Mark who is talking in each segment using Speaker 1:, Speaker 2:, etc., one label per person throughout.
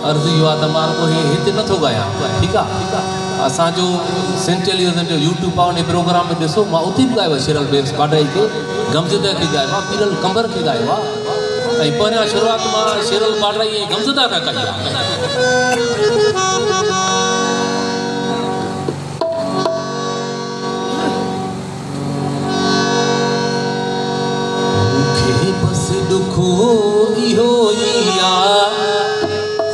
Speaker 1: अर्ज़ इहो आहे त मां रुगो हिते नथो ॻायां, ठीकु आहे। असांजो सेंट टेलीविज़न जो यूट्यूब आहे, उन प्रोग्राम में ॾिसो, मां उते बि ॻायो आहे शेरल बेस बाडाई खे, गमज़दा खे ॻायो आहे, पीरल कंबर खे ॻायो आहे, ऐं पहिरियां शुरूआत मां शेरल बाडाई ऐं गमज़दा खां कई आहे। दुखो इहो ई आहे,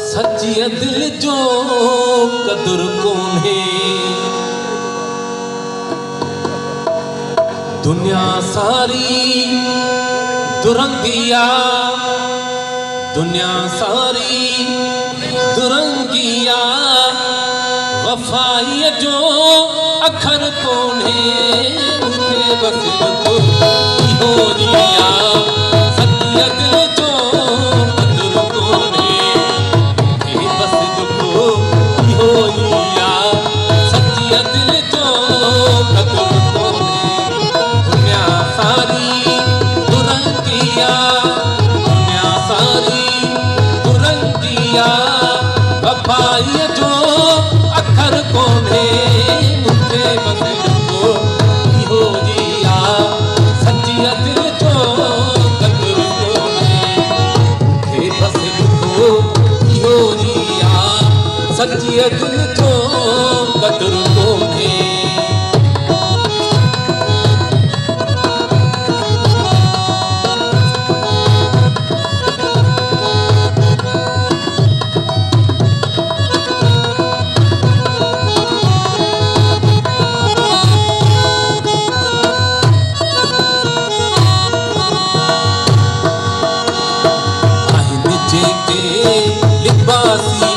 Speaker 1: सच्ची दिल जो कदुर कोन्हे, दुनिया सारी दुरंगी आहे, दुनिया सारी दुरंगी आहे, वफ़ाईअ जो अखर कोन्हे, मूंखे बस दुखो इहो ई आहे, दिल जो कदुर कोन्हे, मूंखे बस दुखो इहो ई आहे, सच्ची दिल जो कदुर कोन्हे, दुनिया सारी दुरंगी आहे, दुनिया सारी दुरंगी आहे, वफ़ाईअ जो अखर कोन्हे, मूंखे बस दुखो इहो ई आहे, सच्ची दिल जो सच्ची दिल जो कदुर कोन्हे। आहिनि जेके लिबासी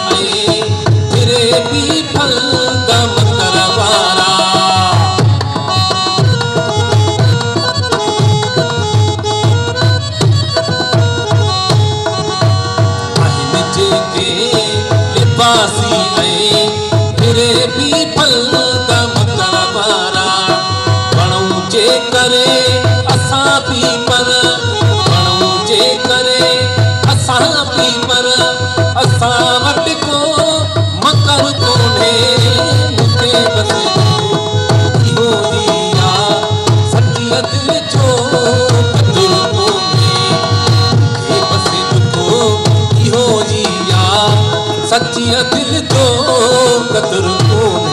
Speaker 1: भी फल दम करवारा, आहिनि जेके लिबासी फिरे भी फल दम करवारा, वणूं जे करे असां भी पर, वणूं जे करे असां भी पर, असां वटि को मकर कोन्हे, मूंखे बस इहो ई आहे, सच्ची दिल जो कदुर कोन्हे, मूंखे बस दुखो इहो ई आहे, सच्ची दिल जो कदुर कोन्हे।